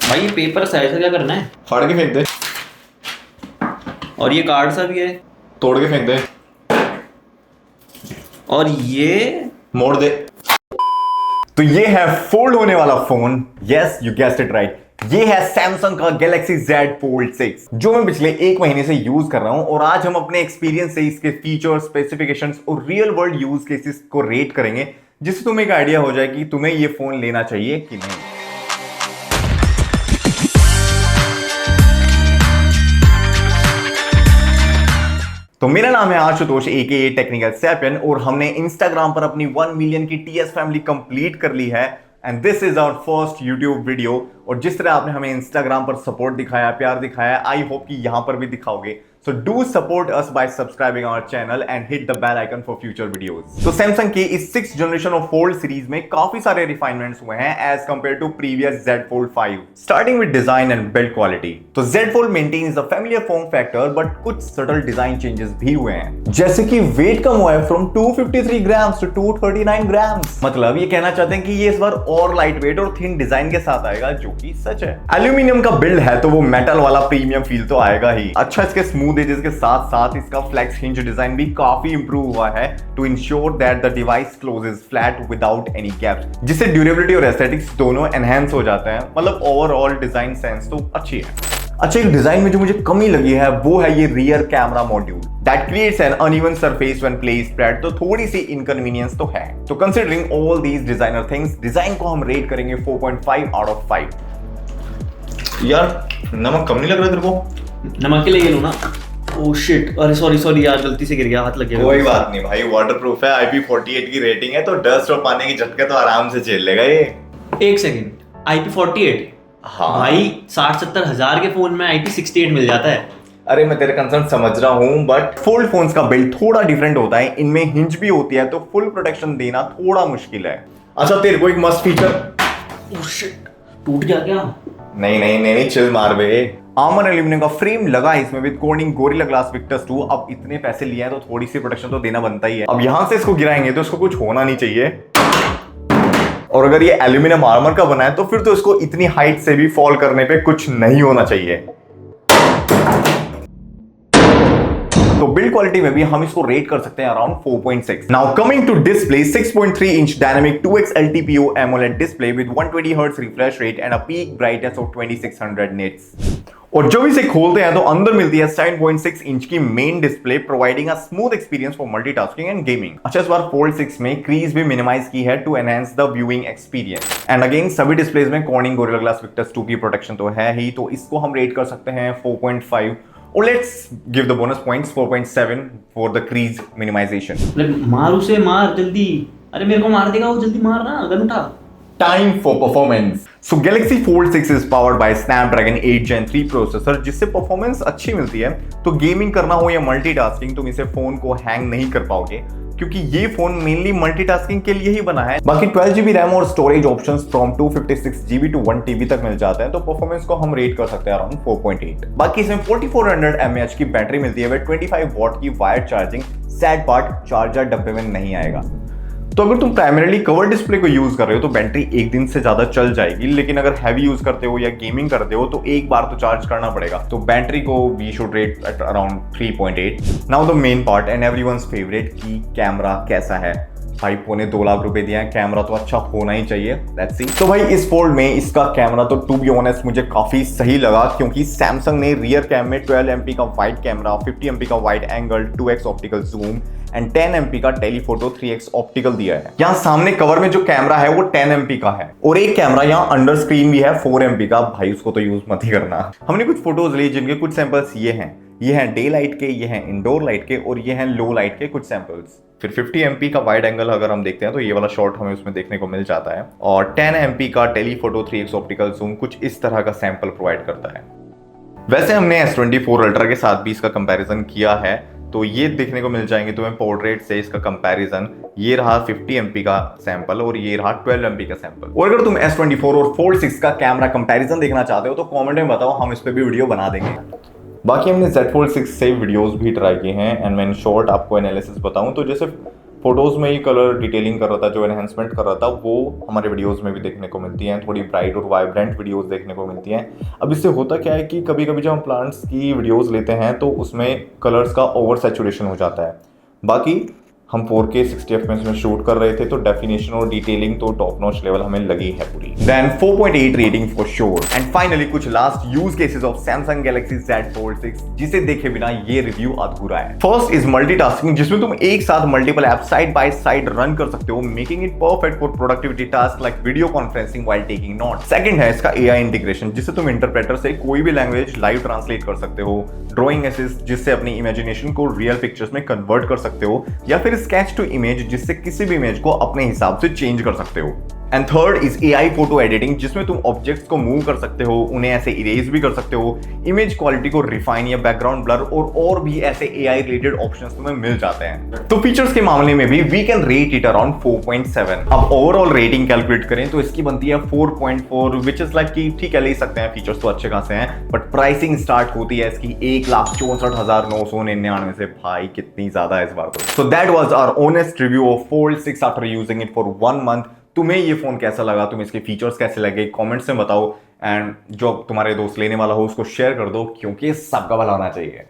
भाई ये पेपर सा है, ऐसा क्या करना है? फाड़ के फेंक दे। और ये कार्ड सा भी है। तोड़ के फेंक दे। और ये मोड़ दे। तो ये है फोल्ड होने वाला phone. Yes, you guessed it right. ये है सैमसंग का Galaxy Z Fold 6 जो मैं पिछले 1 महीने से यूज कर रहा हूं, और आज हम अपने एक्सपीरियंस से इसके फीचर्स, स्पेसिफिकेशंस और रियल वर्ल्ड यूज केसेस को रेट करेंगे, जिससे तुम्हें एक आइडिया हो जाए कि तुम्हें ये फोन लेना चाहिए कि नहीं। तो मेरा नाम है आशुतोष AKA टेक्निकल सैपियन, और हमने इंस्टाग्राम पर अपनी 1 मिलियन की TS फैमिली कंप्लीट कर ली है। And this is our first YouTube video. और जिस तरह आपने हमें इंस्टाग्राम पर सपोर्ट दिखाया, प्यार दिखाया, आई होप कि यहां पर भी दिखाओगे। So do support us by subscribing our channel and hit the bell icon for future videos. तो Samsung की इस 6th generation of fold series में काफी सारे रिफाइनमेंट्स हुए हैं as compared to previous Z Fold 5. Starting with design and build quality. तो Z Fold maintains the familiar form factor, but कुछ subtle design changes भी हुए हैं, जैसे कि वेट कम हुआ है from 253 grams to 239 grams. मतलब ये कहना चाहते हैं कि ये इस बार और लाइट वेट और थिन डिजाइन के साथ आएगा, जो कि सच है। एल्यूमिनियम का बिल्ड है तो वो मेटल वाला प्रीमियम फील तो आएगा ही। अच्छा, इसके स्मूथ एजेस के साथ साथ इसका फ्लेक्स हिंज डिजाइन भी काफी इंप्रूव हुआ है to ensure that the device closes flat without any gaps, जिससे ड्यूरेबिलिटी और एस्थेटिक्स दोनों एनहांस हो जाते हैं। मतलब ओवरऑल डिजाइन सेंस तो अच्छी है। अच्छा, एक डिजाइन में जो मुझे कमी लगी है वो है ये rear camera module that creates an uneven surface when placed flat. तो थोड़ी सी इनकन्वीनियंस तो है। तो considering all these designer things, design को हम रेट करेंगे 4.5 आउट ऑफ 5। यार नमक कम नहीं लग रहा तेरे को? नमक के लिए लो ना। ओह शिट, अरे सॉरी यार, गलती से गिर गया, हाथ लग गया। कोई बात नहीं भाई, वाटरप्रूफ है, IP48 की रेटिंग है, तो डस्ट और पानी की झटके तो आराम से झेल लेगा ये। एक सेकंड, IP48? हाँ भाई 60-70 हजार के फोन में IP68 मिल जाता है। अरे मैं तेरे कंसर्न समझ रहा हूँ, बट फोल्ड फोन्स का बिल्ड थोड़ा डिफरेंट होता है। इनमें हिंज भी होती है, तो फुल प्रोटेक्शन देना थोड़ा मुश्किल है। अच्छा, तेरे को एक मस्त फीचर। ओह शिट, टूट गया क्या? नहीं, चिल मार बे। आर्मर एल्यूमिनियम का फ्रेम लगा है इसमें with cornering Gorilla Glass Victus 2। अब इतने पैसे लिए हैं तो थोड़ी सी प्रोटेक्शन तो देना बनता ही है। अब यहां से इसको गिराएंगे तो इसको कुछ होना नहीं चाहिए। और अगर ये एल्यूमिनियम आर्मर का बना है तो फिर तो इसको इतनी हाइट से भी फॉल करने पे कुछ नहीं होना चाहिए। तो बिल्ड क्वालिटी में भी हम इसको रेट कर सकते हैं around 4.6। Now coming to display, 6.3 inch dynamic 2x LTPO AMOLED display with 120 hertz refresh rate and a peak brightness of 2600 nits. और जब इसे खोलते हैं तो अंदर मिलती है 7.6 इंच की main display, providing a smooth experience for multitasking and gaming. अच्छा, इस बार फोल्ड 6 में क्रीज भी मिनिमाइज की है to enhance the viewing experience. And again सभी डिस्प्लेज में कॉर्निंग गोरिल्ला ग्लास विक्टर्स 2 की प्रोटेक्शन तो है ही, तो इसको हम रेट कर सकते हैं 4.5। और let's give the bonus points 4.7 for the crease minimization. मार उसे, मार जल्दी। अरे मेरे को मार देगा वो, जल्दी मार ना, गन उठा। Time for performance. So Galaxy Fold 6 is powered by Snapdragon 8 Gen 3 processor, जिससे परफॉर्मेंस अच्छी मिलती है। तो गेमिंग करना हो या मल्टीटास्किंग, तुम इसे फोन को हैंग नहीं कर पाओगे, क्योंकि ये फोन मेनली मल्टीटास्किंग के लिए ही बना है। बाकी 12GB रैम और storage options from 256GB to 1TB तक मिल जाते हैं। तो परफॉर्मेंस को हम रेट कर सकते हैं अराउंड 4.8। बाकी इसमें 4400 mAh की बैटरी मिलती है विद 25 वॉट की wire charging. Sad part, charger डब्बे में नहीं आएगा। तो अगर तुम प्राइमरीली कवर डिस्प्ले को यूज कर रहे हो तो बैटरी एक दिन से ज्यादा चल जाएगी, लेकिन अगर हैवी यूज करते हो या गेमिंग करते हो तो एक बार तो चार्ज करना पड़ेगा। तो बैटरी को we should rate at around 3.8। Now the main part and everyone's favourite, की कैमरा कैसा है। भाई 2.25 लाख रुपए दिया है, कैमरा तो अच्छा होना ही चाहिए। Let's see. तो भाई इस फोल्ड में इसका कैमरा तो टू बी ऑनेस्ट मुझे काफी सही लगा, क्योंकि सैमसंग ने रियर कैम में 12 MP का वाइड कैमरा, 50 MP का wide angle, 2x optical zoom and 10 MP का टेलीफोटो 3x ऑप्टिकल दिया है। यहाँ सामने कवर में जो कैमरा है वो 10 MP का है, और एक कैमरा यहाँ अंडर स्क्रीन भी है 4 MP का। भाई उसको तो यूज मत ही करना। हमने कुछ फोटोज लिए जिनके कुछ सैंपल्स ये हैं डे लाइट के, ये हैं इंडोर लाइट के, और ये हैं लो लाइट के कुछ सैंपल्स। फिर 50 MP का वाइड एंगल अगर हम देखते हैं तो ये वाला शॉट हमें उसमें देखने को मिल जाता है, और 10 MP का टेलीफोटो 3x ऑप्टिकल जूम कुछ इस तरह का सैंपल प्रोवाइड करता है। वैसे हमने S24 अल्ट्रा के साथ भी इसका कंपैरिजन किया है, तो ये देखने को मिल जाएंगे तुम्हें पोर्ट्रेट से इसका कंपैरिजन। ये रहा 50 MP का सैंपल और ये रहा 12 MP का सैंपल। और अगर तुम S24 और Fold 6 का कैमरा कंपैरिजन देखना चाहते हो तो कमेंट में बताओ, हम इस पे भी वीडियो बना देंगे। बाकी हमने Z Fold 6 से वीडियोस भी ट्राई किए हैं, एंड मैं इन शॉर्ट आपको एनालिसिस बताऊं तो जैसे फोटोज में ही कलर डिटेलिंग कर रहा था, जो एनहेंसमेंट कर रहा था, वो हमारे वीडियोस में भी देखने को मिलती हैं। थोड़ी ब्राइट और वाइब्रेंट वीडियोस देखने को मिलती हैं। अब इससे होता क्या है कि कभी कभी जब हम प्लांट्स की वीडियोस लेते हैं तो उसमें कलर्स का ओवर सैचुरेशन हो जाता है। बाकी हम 4K 60 FPS में शूट कर रहे थे तो डेफिनेशन और डिटेलिंग तो टॉप नॉच लेवल हमें लगी है पूरी। Then 4.8 rating for sure. And finally कुछ last use cases of Samsung Galaxy Z Fold 6 जिसे देखे बिना ये रिव्यू अधूरा है। फर्स्ट इज मल्टीटास्किंग, जिसमें तुम एक साथ multiple app side by side run कर सकते हो, making it perfect for productivity task like video conferencing while taking notes. Second है इसका AI इंटीग्रेशन, जिससे तुम इंटरप्रेटर से कोई भी लैंग्वेज लाइव ट्रांसलेट कर सकते हो, ड्रॉइंग असिस्ट जिससे अपनी इमेजिनेशन को रियल पिक्चर्स में कन्वर्ट कर सकते हो, या फिर स्केच टू इमेज जिससे किसी भी इमेज को अपने हिसाब से चेंज कर सकते हो। And third is AI photo editing, जिसमें तुम ऑब्जेक्ट्स को मूव कर सकते हो, उन्हें ऐसे इरेज भी कर सकते हो, इमेज क्वालिटी को रिफाइन या बैकग्राउंड ब्लर और भी ऐसे AI रिलेटेड ऑप्शंस तुम्हें मिल जाते हैं। तो फीचर्स के मामले में भी we can rate it around 4.7। अब ओवरऑल रेटिंग कैलकुलेट करें तो इसकी बनती है 4.4, विच इज लाइक कि ठीक है ले सकते हैं, फीचर्स तो अच्छे खासे हैं, बट प्राइसिंग स्टार्ट होती है इसकी 1,64,999 से। भाई कितनी ज्यादा है इस बार तो। So that was our honest review of Fold 6 after using it for 1 month. तुम्हें ये फोन कैसा लगा, तुम्हें इसके फीचर्स कैसे लगे, कमेंट्स में बताओ। एंड जो तुम्हारे दोस्त लेने वाला हो उसको शेयर कर दो, क्योंकि सबका भला होना चाहिए।